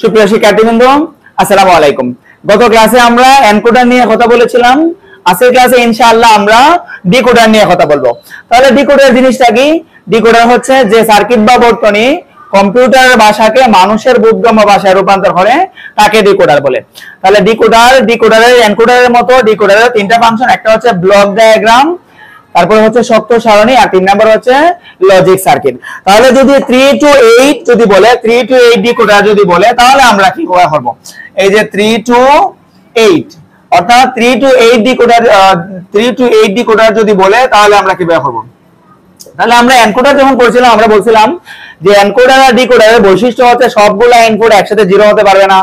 সুপ্রিয় শিক্ষার্থীবৃন্দ, আসসালামু আলাইকুম। গত ক্লাসে আমরা এনকোডার নিয়ে কথা বলেছিলাম। আজকের ক্লাসে ইনশাআল্লাহ আমরা ডিকোডার নিয়ে কথা বলবো। তাহলে ডিকোডার জিনিসটা কি? ডিকোডার হচ্ছে যে সার্কিট বা বর্তনী কম্পিউটার ভাষাকে মানুষের বোধগম্য ভাষায় রূপান্তর করে, তাকে ডিকোডার বলে। তাহলে ডিকোডারের এনকোডারের মতো ডিকোডারের তিনটা ফাংশন, একটা হচ্ছে ব্লক ডায়াগ্রাম, তারপর হচ্ছে শক্ত সারণী, আর 3 নাম্বার হচ্ছে লজিক সার্কিট। তাহলে যদি 3 to 8 যদি বলে, 3 to 8 ডিকোডার যদি বলে, তাহলে আমরা কি করব? এই যে 3 to 8 অর্থাৎ 3 to 8 ডিকোডার 3 to 8 ডিকোডার যদি বলে, তাহলে আমরা কি বের করব? তাহলে আমরা এনকোডার যখন করেছিলাম আমরা বলছিলাম যে এনকোডার আর ডিকোডারের বৈশিষ্ট্য হচ্ছে সবগুলা ইনপুট একসাথে 0 হতে পারবে না।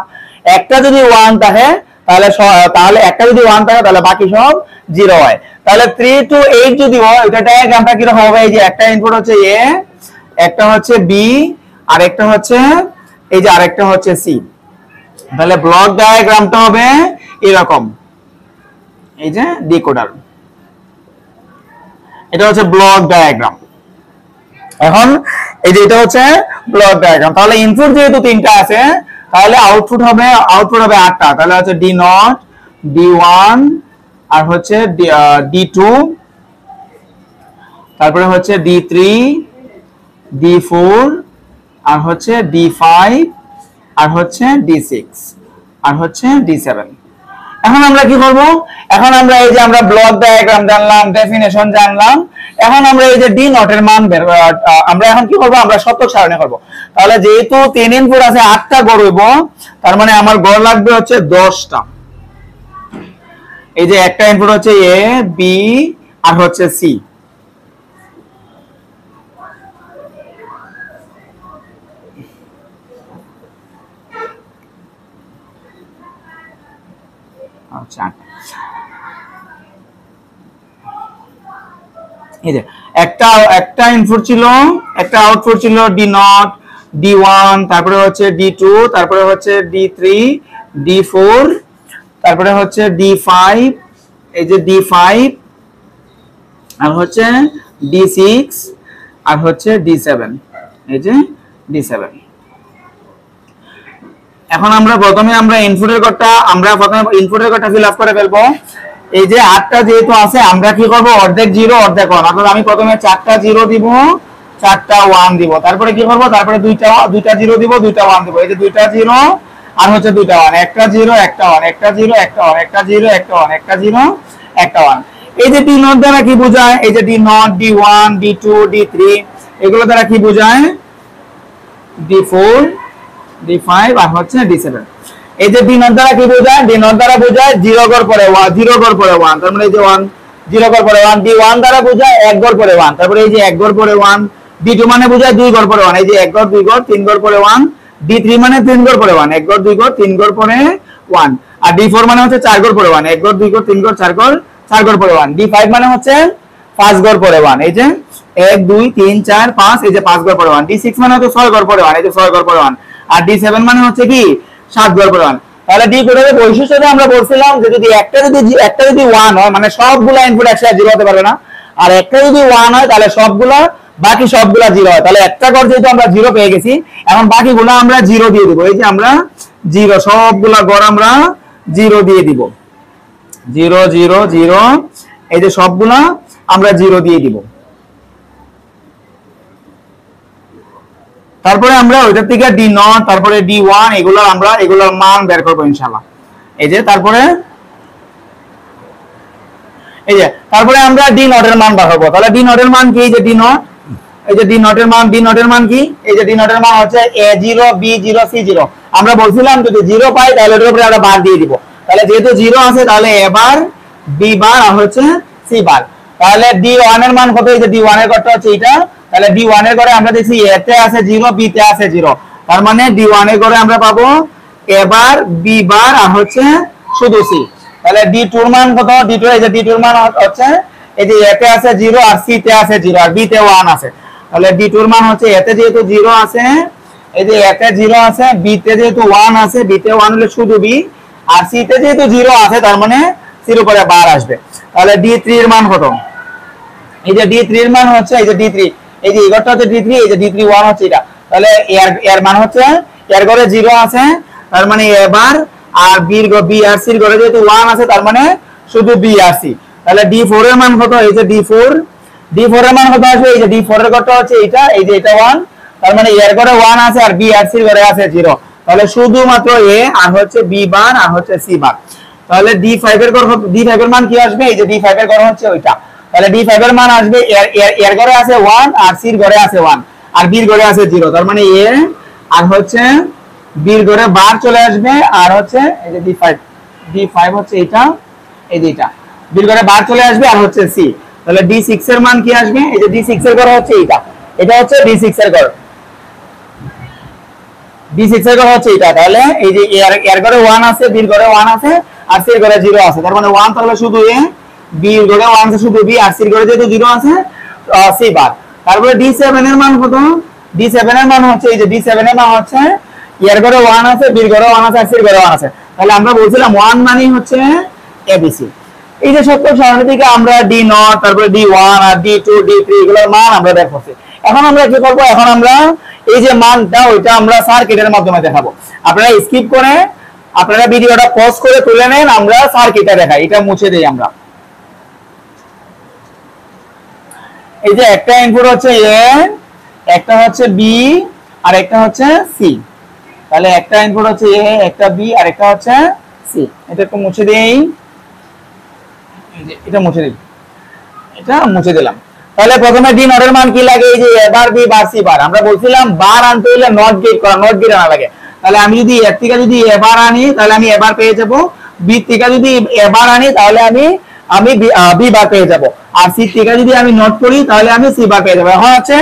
একটা যদি 1 থাকে তাহলে একটা যদি 1 থাকে তাহলে বাকি সব 0 হয়। তাহলে 3 to 8 যদি হয়, এটা ডায়াগ্রামটা কি রকম হবে? এই যে একটা ইনপুট হচ্ছে A, একটা হচ্ছে B, আর একটা হচ্ছে এই যে আরেকটা হচ্ছে C। তাহলে ব্লক ডায়াগ্রামটা হবে এরকম। এই যে ডিকোডার, এটা হচ্ছে ব্লক ডায়াগ্রাম। এখন এই যে এটা হচ্ছে ব্লক ডায়াগ্রাম। তাহলে ইনপুট যেহেতু 3টা আছে, তাহলে আউটপুট হবে 8টা। তাহলে হচ্ছে D0, D1, আর হচ্ছে D2, তারপরে হচ্ছে D3, D4, আর হচ্ছে D5, আর হচ্ছে D6, আর হচ্ছে D7। এখন আমরা কি করব? এখন আমরা এই যে আমরা ব্লক ডায়াগ্রাম জানলাম, ডেফিনেশন জানলাম, এখন আমরা এই যে ডি নটের মান আমরা এখন কি করব? আমরা শতক সারণী করব। তাহলে যেহেতু 3 ইনপুট আছে, 8টা গড় হইব, তার মানে আমার গড় লাগবে হচ্ছে 10টা। এই যে একটা ইনপুট হচ্ছে এ, বি, আর হচ্ছে সি। আচ্ছা, এই যে একটা ইনপুট ছিল, একটা আউটপুট ছিল D0, D1, তারপরে হচ্ছে D2, তারপরে হচ্ছে D3, D4, তারপরে হচ্ছে D5, এই যে D5, আর হচ্ছে D6, আর হচ্ছে D7, এই যে D7। এখন আমরা প্রথমে ইনপুটের ঘরটা ফিল আপ করে ফেলবো। এই যে 8টা যেহেতু আছে, আমরা কি করব? অর্ধেক 0 অর্ধেক 1। অর্থাৎ আমি প্রথমে 4টা 0 দিব, 4টা 1 দিব। তারপরে কি করব? তারপরে দুইটা 0 দিব, দুইটা 1 দিব। এই যে দুইটা 0 আর হচ্ছে দুইটা 1, একটা 0 একটা 1, একটা 0 একটা 1, একটা 0 একটা 1, একটা 0 একটা 1। এই যে ডি নট দ্বারা কি বোঝায়? এই যে D not, D1, D2, D3 এগুলো দ্বারা কি বোঝায়? D4, D5, আর হচ্ছে D7। এই যে ডি নট দ্বারা কি বোঝায়? ডি নট দ্বারা বোঝায় 0 গড় পরে 1, 0 গড় পরে 1। তার মানে এই যে 1, 0 গড় পরে 1। D1 দ্বারা বোঝায় 1 গড় পরে 1। তারপরে এই যে 1 গড় পরে 1। D2 মানে বোঝায় 2 গড় পরে 1। এই যে 1 গড় 2 গড় 3 গড় পরে 1। D3 মানে 3 গড় পরে 1, 1 গড় 2 গড় 3 গড় পরে 1। আর D4 মানে হচ্ছে 4 গড় পরে 1, 1 গড় 2 গড় 3 গড় 4 গড় 4 গড় পরে 1। D5 মানে হচ্ছে 5 গড় পরে 1। এই যে 1 2 3 4 5, এই যে 5 গড় পরে 1। D6 মানে হচ্ছে 6 গড় পরে 1, এই যে 6 গড় পরে 1। আর D7 মানে হচ্ছে কি 7 গড় পরে 1। তাহলে ডিকোডারের বৈশিষ্ট্যটা আমরা বলছিলাম যে যদি একটা যদি 1 হয়, মানে সবগুলা ইনপুট একসাথে 0 হতে পারবে না। আর একটা যদি 1 হয়, তাহলে বাকি সবগুলা 0 হয়। তাহলে একটা গড় যেহেতু আমরা 0 পেয়ে গেছি, এখন বাকিগুলো আমরা 0 দিয়ে দিব। এই যে আমরা 0, সবগুলা গড় আমরা 0 দিয়ে দিব। 0 0 0, এই যে সবগুলা আমরা 0 দিয়ে দিব। তারপরে আমরা ওইটার থেকে D0, তারপরে D1 এগুলোর মান বের করব ইনশাআল্লাহ। এই যে তারপরে আমরা D0 এর মান বের করব। তাহলে D0 এর মান কি? এই যে D0, এই যে D0 এর মান কি? এই যে D0 এর মান হচ্ছে A0, B0, C0। আমরা বলছিলাম যদি 0 পাই তাহলে এর উপরে আমরা বার দিয়ে দিব। তাহলে যেহেতু 0 আছে, তাহলে A বার, B বার, আর হচ্ছে C বার। তাহলে D1 এর মান কত? এই যে D1 এর ঘরটা হচ্ছে এটা। তাহলে D1 এর ঘরে আমরা দেখছি A তে আছে 0, B তে আছে 0। তার মানে D1 এর ঘরে আমরা পাবো A বার, B বার, আর হচ্ছে শুধু C। তাহলে D2 এর মান কত? D2, এই যে D2 এর মান হচ্ছে এই যে A তে আছে 0, আর C তে আছে 0, আর B তে 1 আছে। তাহলে D2 এর মান হচ্ছে A তে যেহেতু 0 আছে, এই যে A তে 0 আছে, B তে যেহেতু 1 আছে, B তে 1 হলে শুধু B, আর C তে যেহেতু 0 আছে, তার মানে 0 পরে বার আসবে। তাহলে D3 এর মান কত? এই যে D3 এর মান হচ্ছে এই যে D3, এই যে এগারটা হচ্ছে D3, এই যে D3 1 হচ্ছে এটা। তাহলে এর মান হচ্ছে এর ঘরে 0 আছে তার মানে এ বার, আর বি আর সি এর ঘরে যেহেতু 1 আছে তার মানে শুধু বি আর সি। তাহলে D4 এর মান কত? এই যে D4 এর মান কত আসবে? এই যে D4 এর ঘরটা হচ্ছে এইটা, এই যে এটা 1, তার মানে এর ঘরে 1 আছে আর বি আর সি এর ঘরে আছে 0। তাহলে শুধুমাত্র এ আর হচ্ছে বি বার আর হচ্ছে সি বার। তাহলে D5 এর ঘর, D5 এর মান কি আসবে? এই যে D5 এর ঘর হচ্ছে ওইটা। তাহলে D5 এর মান আসবে এর ঘরে আছে 1 আর সি এর ঘরে আছে 1 আর বি এর ঘরে আছে 0। তার মানে এ আর হচ্ছে বি এর ঘরে বার চলে আসবে আর হচ্ছে এই যে D5 হচ্ছে এইটা, এই যে এটা বি এর ঘরে বার চলে আসবে আর হচ্ছে সি। তাহলে D6 এর মান কি আসবে? এই যে D6 এর ঘর হচ্ছে এইটা, এটা হচ্ছে D6 এর ঘর, D6 এর ঘর হচ্ছে এটা। তাহলে এই যে এর ঘরে 1 আছে, বি এর ঘরে 1 আছে আর সি এর ঘরে 0 আছে, তার মানে 1 তাহলে শুধু এ, বি এর ঘরে 1 আছে শুধু বি আর সি এর ঘরে যেহেতু 0 আছে সি বার। তারপরে D7 এর মান কত? D7 এর মান হচ্ছে এই যে D7 এর মান হচ্ছে এর ঘরে 1 আছে, বি এর ঘরে 1 আছে আর সি এর ঘরে 1 আছে। তাহলে আমরা বলছিলাম 1 মানেই হচ্ছে এবিসি। এই যে সত্য সারণী থেকে আমরা D0 তারপরে D1 আর D2 D3 এগুলোর মান আমরা বের করছি। এখন আমরা কি করব? এখন আমরা এই যে মানটা ওইটা আমরা সার্কিটের মাধ্যমে দেখাবো। আপনারা স্কিপ করে আপনারা ভিডিওটা পজ করে তুলে নেন, আমরা সার্কিটে দেখাই। এটা মুছে দেই আমরা। এই যে একটা ইনপুট হচ্ছে এ, একটা হচ্ছে বি আর একটা হচ্ছে সি। তাহলে একটা ইনপুট হচ্ছে এ, একটা বি আর একটা হচ্ছে সি। এটা একটু মুছে দেই, এটা মুছে দিই, এটা মুছে দিলাম। তাহলে প্রথমে D নট এর মান কি লাগে? এই যে এ বার বি বার সি বার। আমরা বলছিলাম বার আনতে হলে নট গেট করা, নট গেট আনা লাগে। তাহলে আমি যদি এর থেকে যদি এ বার আনি তাহলে আমি এ বার পেয়ে যাব, বি থেকে যদি এ বার আনি তাহলে আমি বি বার পেয়ে যাব, আর সি থেকে যদি আমি নট করি তাহলে আমি সি বার পেয়ে যাব। এখন হচ্ছে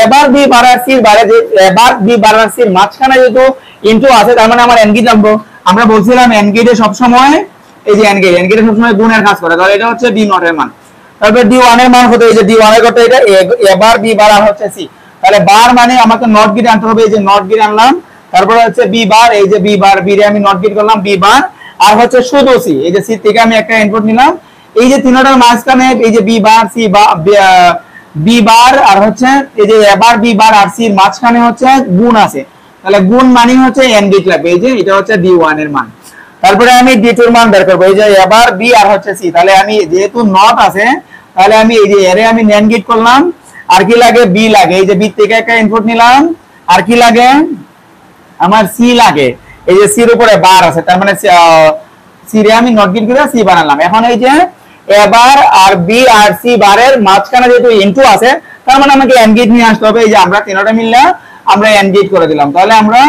এ বার বি বার আর সি বারে যে এ বার বি বার আর সি মাঝখানে যেহেতু ইনটু আছে তার মানে আমার এন গেট জানবো। আমরা বলছিলাম এন গেটে সব সময় এই যে এন গেটে সব সময় গুণের কাজ করে। তাহলে এটা হচ্ছে D নট এর মান। তারপর D1 এর মান কত? এই যে D1 এর কত? এটা এ বার বি বার আর হচ্ছে সি। তাহলে বার মানে আমাকে নট গেট আনতে হবে, এই যে নট গেট আনলাম। তারপর হচ্ছে বি বার, এই যে বি বার, বি রে আমি নট গেট করলাম বি বার আর হচ্ছে শুধু সি, এই যে সি থেকে আমি একটা ইনপুট নিলাম। এই যে তিনটার মাঝখানে এই যে B bar C B bar আর হচ্ছে এই যে এ বার বি বার আর সি এর মাঝখানে হচ্ছে গুণ আছে। তাহলে গুণ মানে হচ্ছে এন গেট লাগবে। এই যে এটা হচ্ছে D1 এর মান। তারপরে আমি D2 এর মান বের করব, এই যে এ বার বি আর হচ্ছে সি। তাহলে আমি যেহেতু নট আছে তাহলে আমি এই যে এরে আমি NAND গেট করলাম। আর কি লাগে? বি লাগে, এই যে বি থেকে একটা ইনপুট নিলাম। আর কি লাগে? আমার সি লাগে, এই যে সির উপরে বার আছে তার মানে সি রে আমি নট গেট করে সি বানালাম। এখন এই যে এ বার আর বি আর সি বারের মাঝখানে যেহেতু ইনটু আছে তার মানে আমাকে এন্ড গেট নিয়ে আসতে হবে। এই যে আমরা তিনটা মিললে আমরা এন্ড গেট করে দিলাম। তাহলে আমরা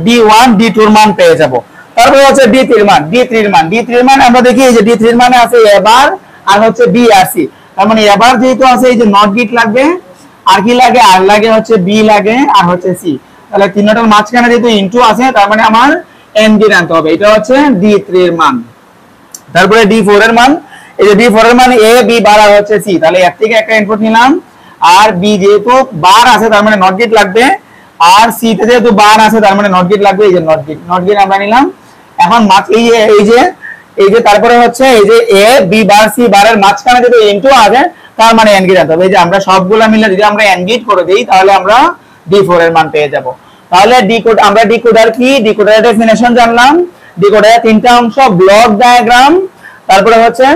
D1 D2 এর মান পেয়ে যাব। তারপর হচ্ছে D3 এর মান, D3 এর মান আমরা দেখি এই যে D3 এর মানে আছে এ বার আর হচ্ছে বি আর সি। তার মানে এ বার যেহেতু আছে এই যে নট গেট লাগবে, আর কি লাগে? আর লাগে হচ্ছে বি লাগে আর হচ্ছে সি। তাহলে তিনটার মাঝখানে যেহেতু ইনটু আছে তার মানে আমার এন্ড গেট আনতে হবে। এটা হচ্ছে D3 এর মান। তারপরে D4 এর মান, এই যে D4 এর মান এ বি বার আর হচ্ছে সি। তাহলে এর থেকে একটা ইনপুট নিলাম, আর বি যেহেতু বার আছে তার মানে নট গেট লাগবে, আর সি তে যেহেতু বার আছে তার মানে নট গেট লাগবে, এই যে নট গেট আমরা নিলাম। এখন এই যে তারপরে হচ্ছে এই যে এ বি বার সি বারের মাঝখানে যেহেতু ইনটু আছে তার মানে এন্ড গেট আনতে হবে। এই যে আমরা সবগুলা মিলে যদি আমরা এন্ড গেট করে দেই তাহলে আমরা D4 এর মান পেয়ে যাব। তাহলে আমরা ডিকোডার কি? ডিকোডারের ডেফিনিশন জানলাম। ডিকোডারের তিনটা অংশ, ব্লক ডায়াগ্রাম, তারপরে হচ্ছে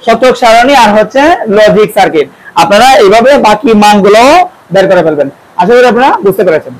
শতক সারণী আর হচ্ছে লজিক সার্কিট। আপনারা এইভাবে বাকি মানগুলো বের করে ফেলবেন। আশা করি আপনারা বুঝতে পেরেছেন।